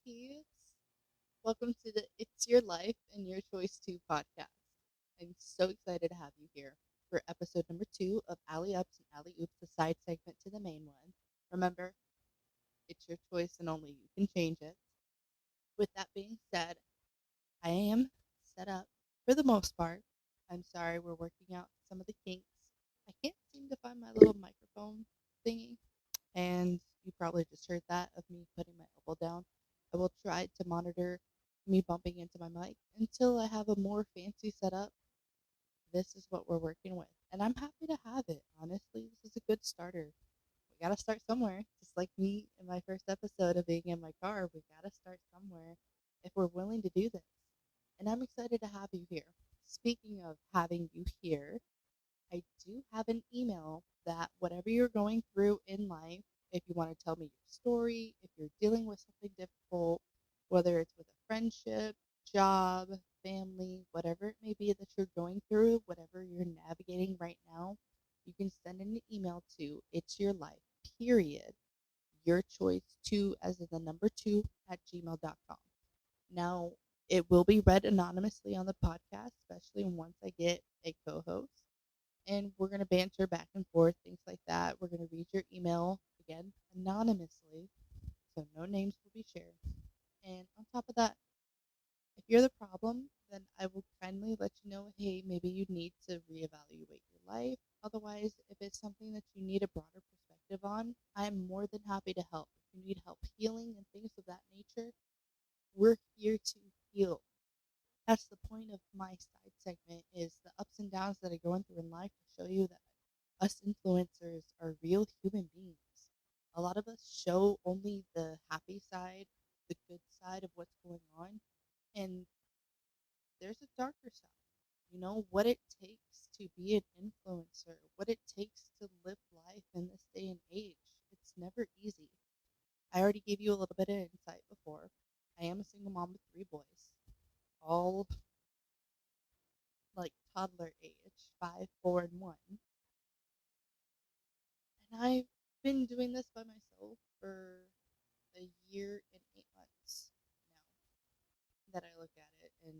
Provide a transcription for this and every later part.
peeps. Welcome to the It's Your Life and Your Choice 2 podcast. I'm so excited to have you here for episode number 2 of Alley Ups and Alley Oops, the side segment to the main one. Remember, it's your choice and only you can change it. With that being said, I am set up for the most part. I'm sorry, we're working out some of the kinks. I can't seem to find my little microphone thingy, and you probably just heard that of me putting my elbow down. I will try to monitor me bumping into my mic until I have a more fancy setup. This is what we're working with, and I'm happy to have it. Honestly, this is a good starter. We gotta start somewhere. Just like me in my first episode of being in my car, we gotta start somewhere if we're willing to do this. And I'm excited to have you here. Speaking of having you here, I do have an email that whatever you're going through in life, if you want to tell me your story, if you're dealing with something difficult, whether it's with a friendship, job, family, whatever it may be that you're going through, whatever you're navigating right now, you can send an email to it's your life, period, your choice two as in the number two at gmail.com. Now, it will be read anonymously on the podcast, especially once I get a co host, and we're going to banter back and forth, things like that. We're going to read your email again anonymously, so no names will be shared. And on top of that, if you're the problem, then I will kindly let you know, hey, maybe you need to reevaluate your life. Otherwise, if it's something that you need a broader perspective on, I'm more than happy to help. If you need help healing and things of that nature, we're here to heal. That's the point of my side segment is the ups and downs that are going through in life to show you that us influencers are real human beings. A lot of us show only the happy side, the good side of what's going on, and there's a darker side. You know, what it takes to be an influencer, what it takes to live life in this day and age. It's never easy. I already gave you a little bit of insight before. I am a single mom with three boys, all like toddler age, 5, 4, and 1. And I've been doing this by myself for a year and 8 months now that I look at it and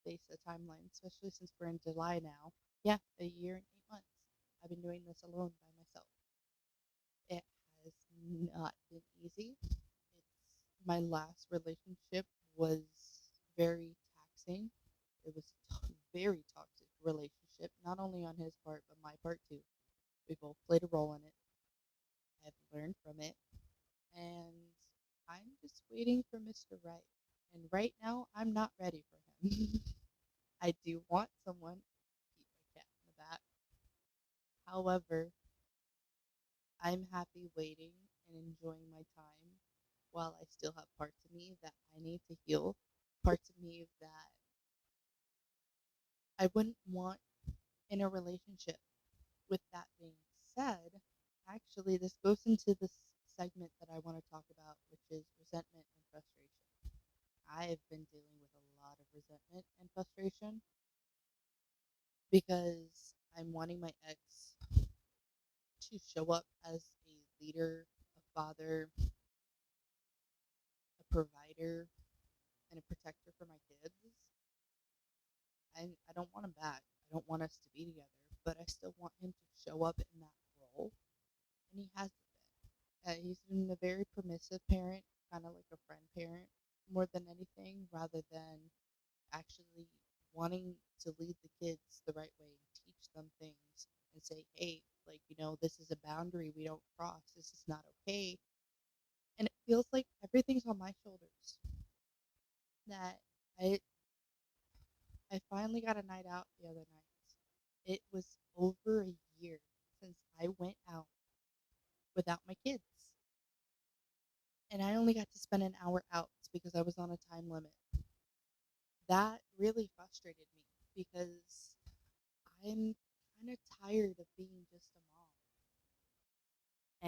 face the timeline, especially since we're in July now. Yeah, a year and 8 months. I've been doing this alone by myself. It has not been easy. It's my last relationship was very taxing. It was very toxic relationship, not only on his part but my part too. We both played a role in it. I've learned from it, and I'm just waiting for Mr. Right. And right now, I'm not ready for him. I do want someone to keep my cat in the back. However, I'm happy waiting and enjoying my time while I still have parts of me that I need to heal, parts of me that I wouldn't want in a relationship. With that being said, actually, this goes into this segment that I want to talk about, which is resentment and frustration. I've been dealing with a lot of resentment and frustration because I'm wanting my ex to show up as a leader, a father, a provider, and a protector for my kids. I don't want him back. I don't want us to be together, but I still want him to show up in that role, and he hasn't been. He's been a very permissive parent, kind of like a friend parent, more than anything, rather than actually wanting to lead the kids the right way and teach them things and say, hey, like, this is a boundary we don't cross. This is not okay. And it feels like everything's on my shoulders. That I I finally got a night out the other night. It was over a year since I went out without my kids. And I only got to spend an hour out because I was on a time limit. That really frustrated me because I'm kind of tired of being just a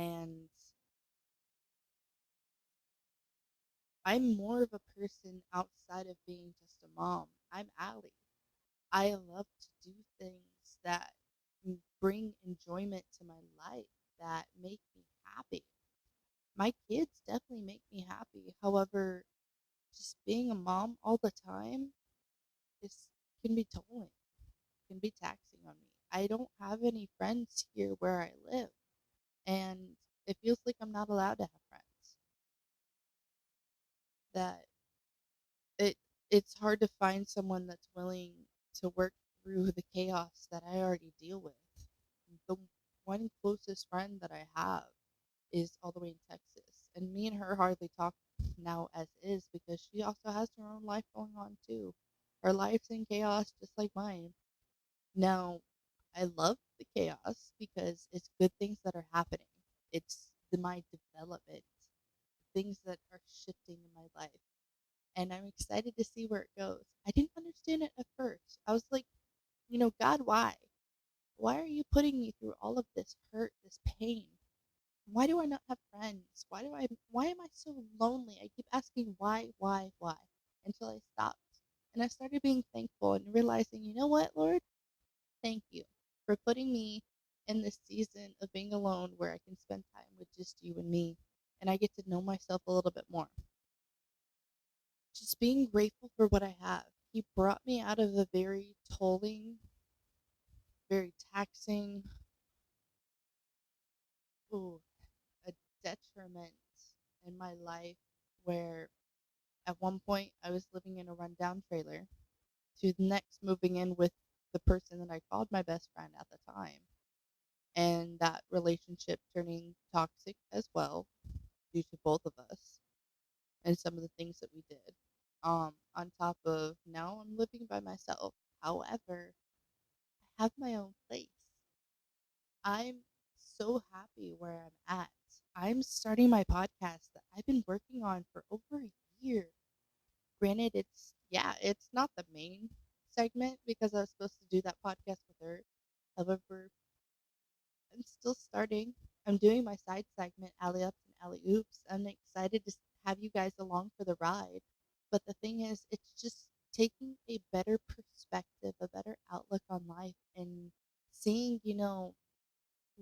mom. And I'm more of a person outside of being just a mom. I'm Allie. I love to do things that bring enjoyment to my life, that make me happy. My kids definitely make me happy. However, just being a mom all the time is can be tolling, can be taxing on me. I don't have any friends here where I live, and it feels like I'm not allowed to have friends. That it it's hard to find someone that's willing to work through the chaos that I already deal with. The one closest friend that I have is all the way in Texas, and me and her hardly talk now as is because she also has her own life going on too. Her life's in chaos just like mine. Now, I love the chaos because it's good things that are happening. It's my development, things that are shifting in my life, and I'm excited to see where it goes. I didn't understand it at first. I was like, God, why? Why are you putting me through all of this hurt, this pain? Why do I not have friends? Why am I so lonely? I keep asking why, until I stopped. And I started being thankful and realizing, you know what, Lord? Thank you for putting me in this season of being alone where I can spend time with just you and me. And I get to know myself a little bit more. Just being grateful for what I have. He brought me out of a very tolling, very taxing, ooh, a detriment in my life where at one point I was living in a rundown trailer to the next moving in with the person that I called my best friend at the time. And that relationship turning toxic as well due to both of us and some of the things that we did. On top of now I'm living by myself. However, I have my own place. I'm so happy where I'm at. I'm starting my podcast that I've been working on for over a year. Granted, it's not the main segment because I was supposed to do that podcast with her. However, I'm still starting. I'm doing my side segment, Alley Ups and Alley Oops. I'm excited to have you guys along for the ride. But the thing is, it's just taking a better perspective, a better outlook on life, and seeing,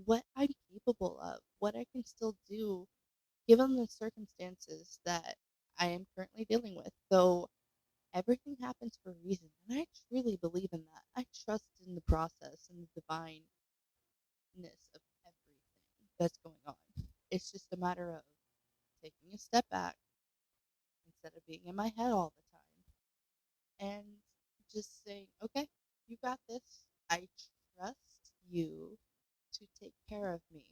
what I'm capable of, what I can still do given the circumstances that I am currently dealing with. Though everything happens for a reason, and I truly believe in that. I trust in the process and the divineness of everything that's going on. It's just a matter of taking a step back instead of being in my head all the time and just saying, okay, you got this. I trust you to take care of me.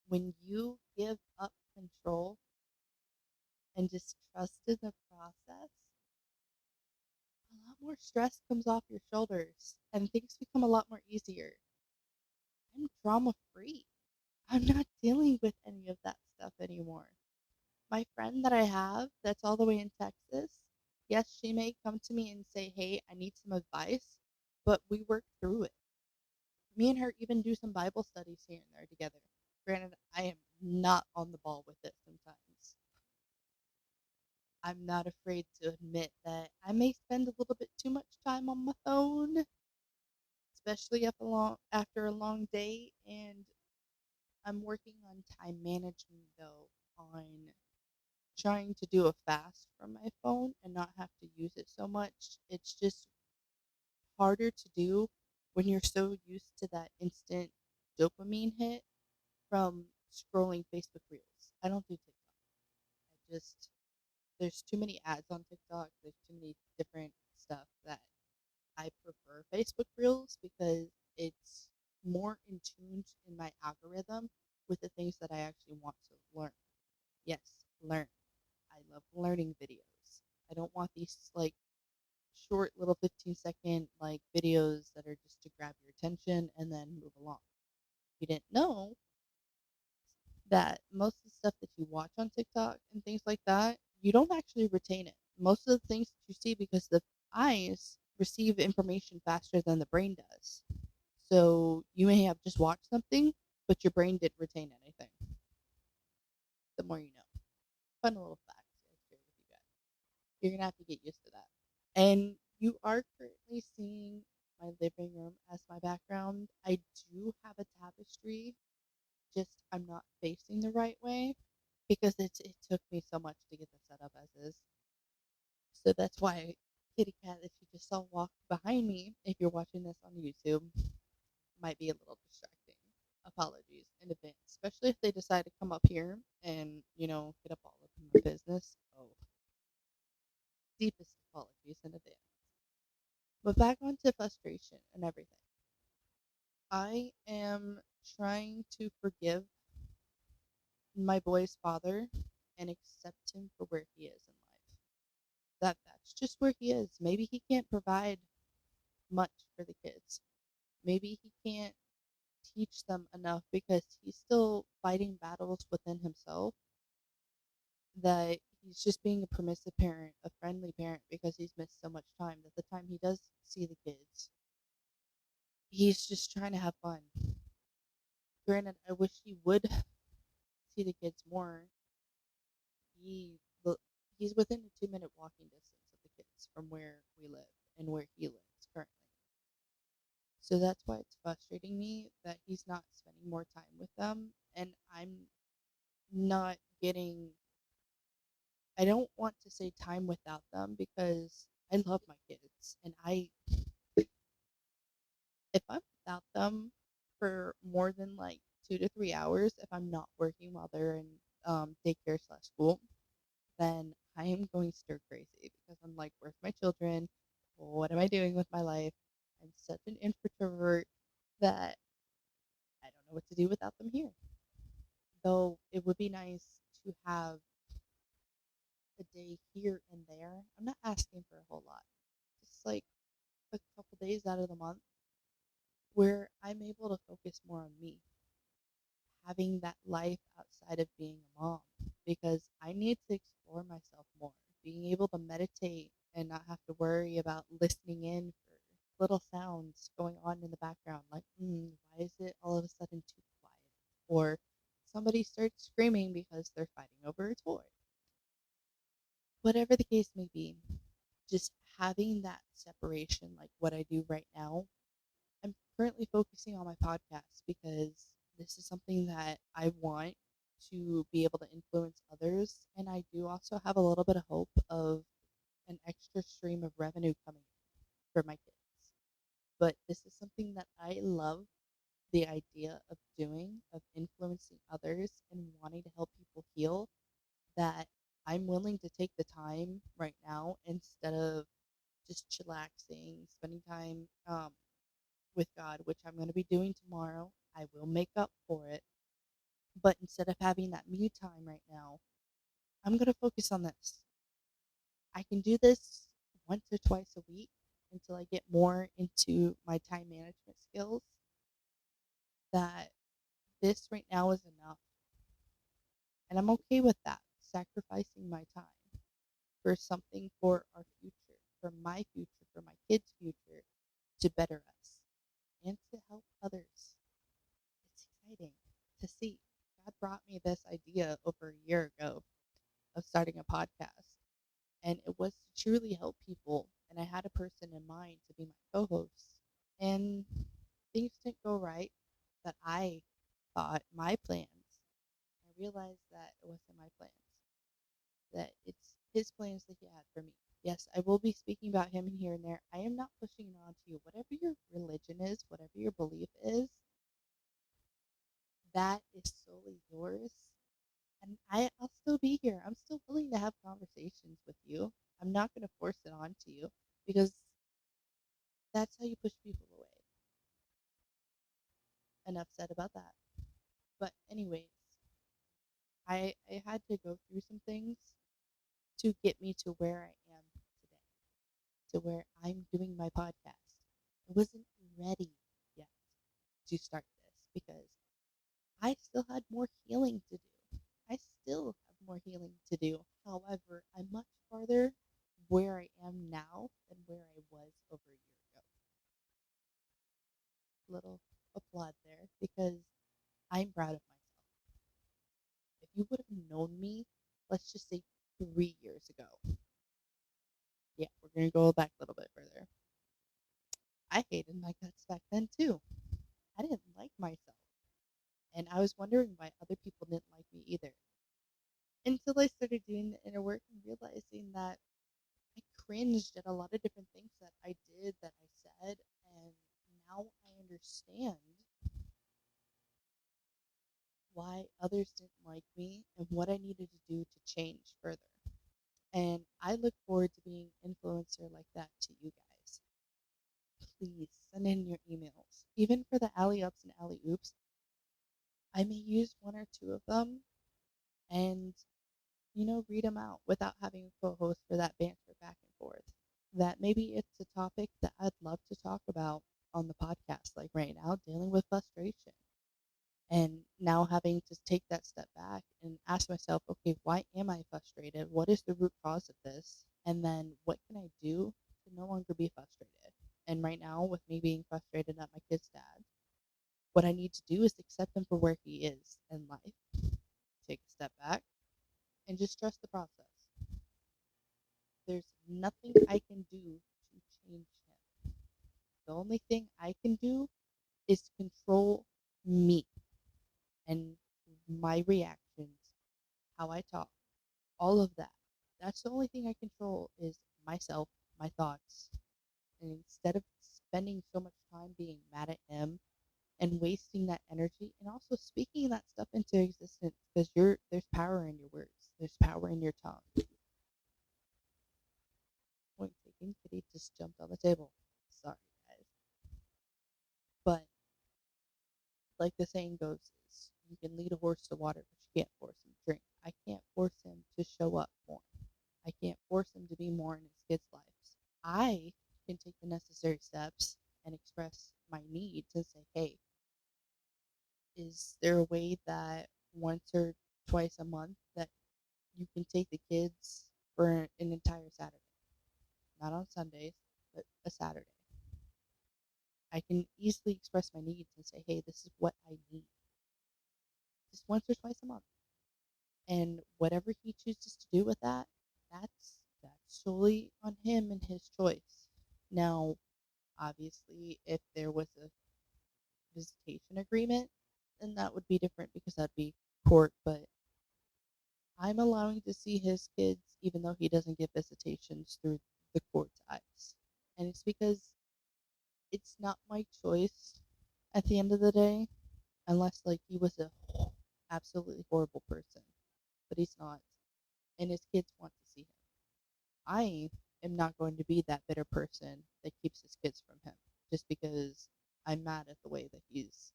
When you give up control and just trust in the process, a lot more stress comes off your shoulders and things become a lot more easier. I'm drama free. I'm not dealing with any of that stuff anymore. My friend that I have that's all the way in Texas, yes, she may come to me and say, hey, I need some advice, but we work through it. Me and her even do some Bible studies here and there together. Granted, I am not on the ball with it sometimes. I'm not afraid to admit that I may spend a little bit too much time on my phone, especially after a long day. And I'm working on time management though, on trying to do a fast from my phone and not have to use it so much. It's just harder to do when you're so used to that instant dopamine hit from scrolling Facebook Reels. I don't do TikTok. There's too many ads on TikTok. There's too many different stuff that I prefer Facebook Reels because it's more in tune in my algorithm with the things that I actually want to learn. Yes, learn. I love learning videos. I don't want these like short little 15-second like videos that are just to grab your attention and then move along. You didn't know that most of the stuff that you watch on TikTok and things like that, you don't actually retain it. Most of the things that you see because the eyes receive information faster than the brain does. So you may have just watched something, but your brain didn't retain anything. The more you know. Fun little facts I share with you guys. You're gonna have to get used to that. And you are currently seeing my living room as my background. I do have a tapestry, just I'm not facing the right way because it took me so much to get this set up as is. So that's why kitty cat that you just saw walk behind me, if you're watching this on YouTube, might be a little distracting. Apologies in advance, especially if they decide to come up here and, get up all up in my business. Oh, deepest apologies in advance. But back onto frustration and everything. I am trying to forgive my boy's father and accept him for where he is in life. That's just where he is. Maybe he can't provide much for the kids. Maybe he can't teach them enough because he's still fighting battles within himself, that he's just being a permissive parent, a friendly parent, because he's missed so much time that the time he does see the kids, he's just trying to have fun. Granted, I wish he would see the kids more. He he's within a 2-minute walking distance of the kids from where we live and where he lives currently. So that's why it's frustrating me that he's not spending more time with them, and I'm not getting. I don't want to say time without them because I love my kids, and if I'm without them for more than like 2 to 3 hours, if I'm not working while they're in daycare slash school, then I am going stir crazy because I'm like, where's my children? What am I doing with my life? I'm such an introvert that I don't know what to do without them here. Though it would be nice to have a day here and there. I'm not asking for a whole lot. Just like a couple days out of the month where I'm able to focus more on me, having that life outside of being a mom, because I need to explore myself more, being able to meditate and not have to worry about listening in for little sounds going on in the background, like, why is it all of a sudden too quiet? Or somebody starts screaming because they're fighting over a toy. Whatever the case may be, just having that separation, like what I do right now. I'm currently focusing on my podcast because this is something that I want to be able to influence others. And I do also have a little bit of hope of an extra stream of revenue coming in for my kids. But this is something that I love, the idea of doing, of influencing others and wanting to help people heal, that I'm willing to take the time right now instead of just chillaxing, spending time with God, which I'm going to be doing tomorrow. I will make up for it. But instead of having that me time right now, I'm going to focus on this. I can do this once or twice a week until I get more into my time management skills. That this right now is enough. And I'm okay with that, sacrificing my time for something for our future, for my future, for my kids' future, to better us and to help others. It's exciting to see. God brought me this idea over a year ago of starting a podcast, and it was to truly help people. And I had a person in mind to be my co host. And things didn't go right that I thought my plans. I realized that it wasn't my plans, that it's his plans that he had for me. Yes, I will be speaking about him here and there. I am not pushing it on to you. Whatever your religion is, whatever your belief is, that is solely yours. And I'll still be here. I'm still willing to have conversations with you. I'm not going to force it onto you because that's how you push people away. Enough said about that. But anyways, I had to go through some things to get me to where I am today, to where I'm doing my podcast. I wasn't ready yet to start this because I still had more healing to do. I still have more healing to do. However, I'm much farther where I am now than where I was over a year ago. Little applaud there because I'm proud of myself. If you would have known me, let's just say 3 years ago. Yeah, we're going to go back a little bit further. I hated my guts back then too. I didn't like myself. And I was wondering why other people didn't like me either. Until I started doing the inner work and realizing that I cringed at a lot of different things that I did, that I said, and now I understand why others didn't like me and what I needed to do to change further. And I look forward to being an influencer like that to you guys. Please send in your emails. Even for the alley ups and alley oops, I may use one or two of them and, read them out without having a co host for that banter back and forth. That maybe it's a topic that I'd love to talk about on the podcast, like right now, dealing with frustration. And now having to take that step back and ask myself, okay, why am I frustrated? What is the root cause of this? And then what can I do to no longer be frustrated? And right now, with me being frustrated at my kid's dad, what I need to do is accept him for where he is in life, take a step back, and just trust the process. There's nothing I can do to change him. The only thing I can do is control me and my reactions, how I talk, all of that. That's the only thing I control is myself, my thoughts. And instead of spending so much time being mad at him and wasting that energy and also speaking that stuff into existence, because there's power in your words. There's power in your tongue. Point taken, Kitty just jumped on the table. Sorry, guys. But like the saying goes, is you can lead a horse to water, but you can't force him to drink. I can't force him to show up more. I can't force him to be more in his kids' lives. I can take the necessary steps and express my needs and say, hey, is there a way that once or twice a month that you can take the kids for an entire Saturday? Not on Sundays, but a Saturday. I can easily express my needs and say, hey, this is what I need. Just once or twice a month. And whatever he chooses to do with that, that's solely on him and his choice. Now, obviously, if there was a visitation agreement, then that would be different because that'd be court. But I'm allowing to see his kids even though he doesn't get visitations through the court's eyes. And it's because it's not my choice at the end of the day, unless like he was a absolutely horrible person. But he's not. And his kids want to see him. I am not going to be that bitter person that keeps his kids from him just because I'm mad at the way that he's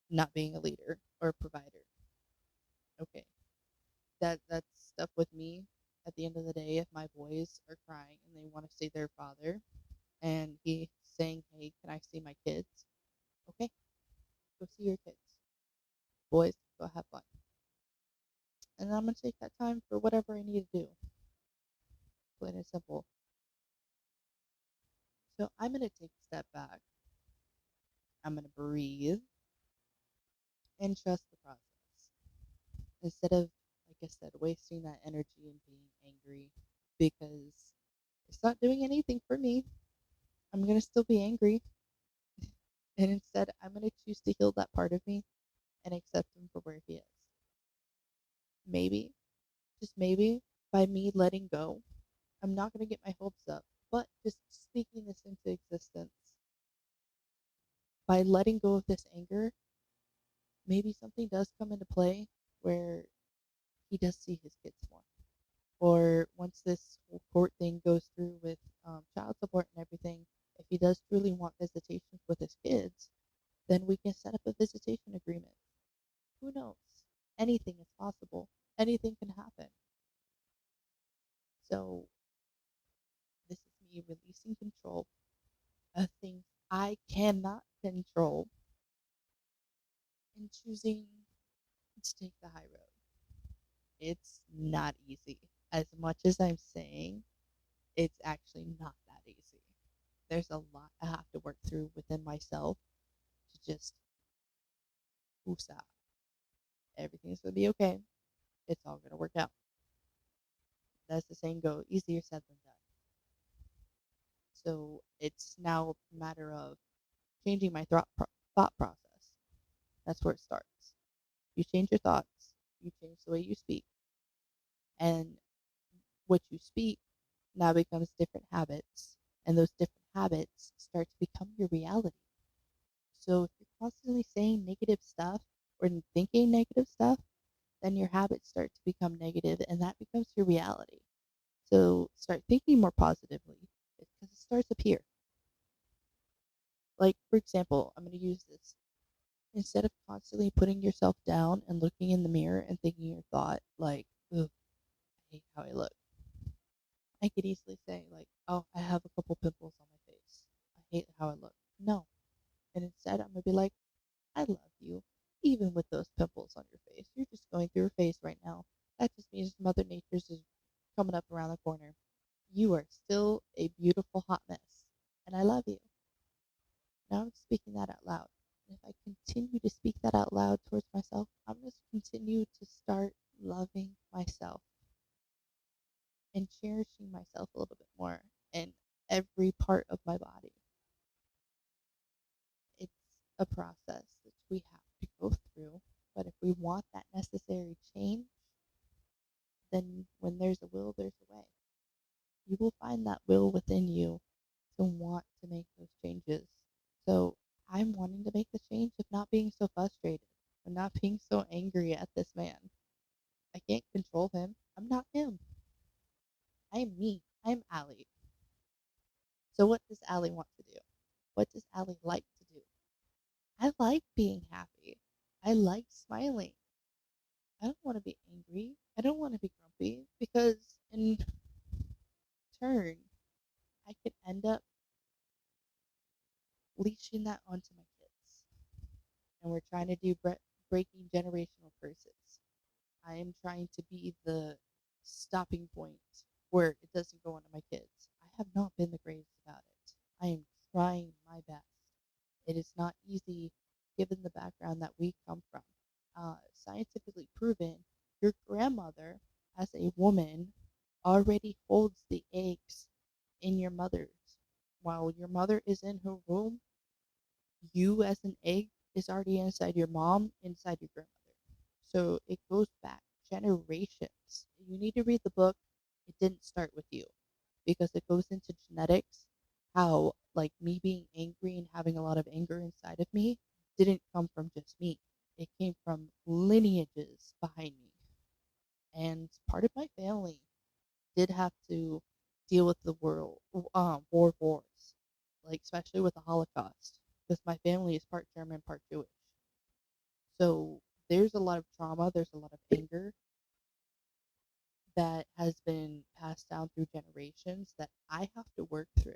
not being a leader or a provider. Okay. That's stuff with me. At the end of the day, if my boys are crying and they want to see their father and he's saying, hey, can I see my kids? Okay, go see your kids. Boys, go have fun. And I'm going to take that time for whatever I need to do. Plain and simple. So I'm going to take a step back. I'm going to breathe and trust the process. Instead of, like I said, wasting that energy and being angry because it's not doing anything for me. I'm going to still be angry. And instead, I'm going to choose to heal that part of me and accept him for where he is. Maybe, just maybe, by me letting go, I'm not going to get my hopes up, but just speaking this into existence. By letting go of this anger, maybe something does come into play where he does see his kids more. Or once this whole court thing goes through with child support and everything, if he does truly want visitations with his kids, then we can set up a visitation agreement. Who knows? Anything is possible. Anything can happen. So this is me releasing control of things I cannot control and choosing to take the high road. It's not easy. As much as I'm saying, it's actually not that easy. There's a lot I have to work through within myself to just woosah. Everything's gonna be okay. It's all gonna work out. That's the saying go, easier said than done. So it's now a matter of changing my thought process. That's where it starts. You change your thoughts, you change the way you speak. And what you speak now becomes different habits, and those different habits start to become your reality. So if you're constantly saying negative stuff or thinking negative stuff, then your habits start to become negative and that becomes your reality. So start thinking more positively because it starts up here. Like, for example, I'm going to use this. Instead of constantly putting yourself down and looking in the mirror and thinking your thought, like, ugh, I hate how I look, I could easily say, like, oh, I have a couple pimples on my face. I hate how I look. No. And instead, I'm going to be like, I love you, even with those pimples on your face. You're just going through a phase right now. That just means Mother Nature's is coming up around the corner. You are still a beautiful hot mess, and I love you. Now I'm speaking that out loud. And if I continue to speak that out loud towards myself, I'm going to continue to start loving myself and cherishing myself a little bit more in every part of my body. It's a process that we have to go through, but if we want that necessary change, then when there's a will, there's a way. You will find that will within you to want to make those changes. So I'm wanting to make the change of not being so frustrated, of not being so angry at this man. I can't control him. I'm not him. I am me. I am Allie. So what does Allie want to do? What does Allie like to do? I like being happy. I like smiling. I don't want to be angry. I don't want to be grumpy because in turn, I could end up leashing that onto my kids. And we're trying to do breaking generational curses. I am trying to be the stopping point where it doesn't go onto my kids. I have not been the greatest about it. I am trying my best. It is not easy given the background that we come from. Scientifically proven, your grandmother, as a woman, already holds the eggs in your mother's. While your mother is in her womb, you as an egg is already inside your mom, inside your grandmother. So it goes back generations. You need to read the book. It didn't start with you because it goes into genetics. How, like, me being angry and having a lot of anger inside of me didn't come from just me, it came from lineages behind me. And part of my family did have to deal with the wars, like especially with the Holocaust, because my family is part German, part Jewish. So there's a lot of trauma, there's a lot of anger that has been passed down through generations that I have to work through.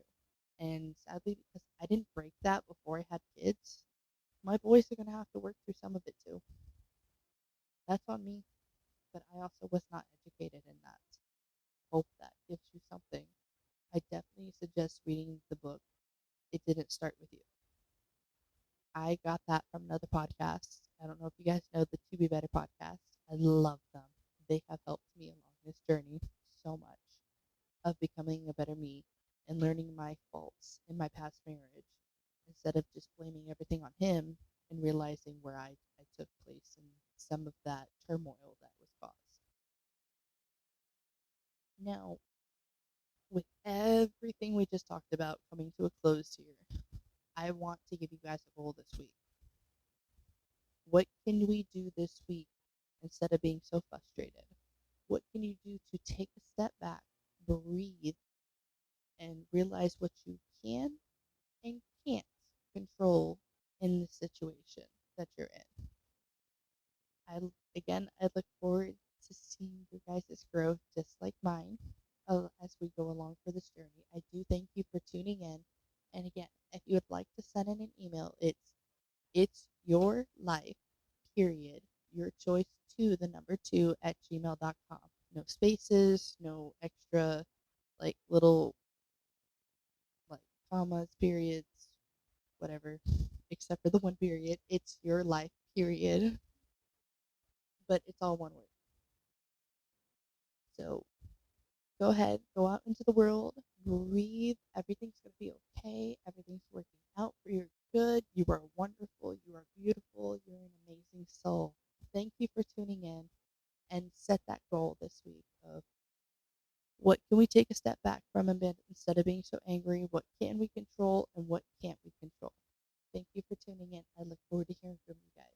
And sadly, because I didn't break that before I had kids, my boys are gonna have to work through some of it too. That's on me, but I also was not educated in that. Hope that gives you something. I definitely suggest reading the book It Didn't Start With You. I got that from another podcast. I don't know if you guys know the To Be Better podcast. I love them. They have helped me along this journey so much of becoming a better me and learning my faults in my past marriage instead of just blaming everything on him and realizing where I took place in some of that turmoil that was caused. Now, with everything we just talked about coming to a close here, I want to give you guys a goal this week. What can we do this week instead of being so frustrated? What can you do to take a step back, breathe, and realize what you can and can't control in the situation that you're in? I look forward to seeing your guys' growth just like mine as we go along for this journey. I do thank you for tuning in. And again, if you would like to send in an email, it's your life, period, your choice to the number 2 at gmail.com. No spaces, no extra like little like commas, periods, whatever, except for the one period. It's your life, period. But it's all one word. So go ahead, go out into the world, breathe. Everything's going to be okay. Everything's working out for your good. You are wonderful. You are beautiful. You're an amazing soul. Thank you for tuning in and set that goal this week of What can we take a step back from instead of being so angry? What can we control and what can't we control? Thank you for tuning in. I look forward to hearing from you guys.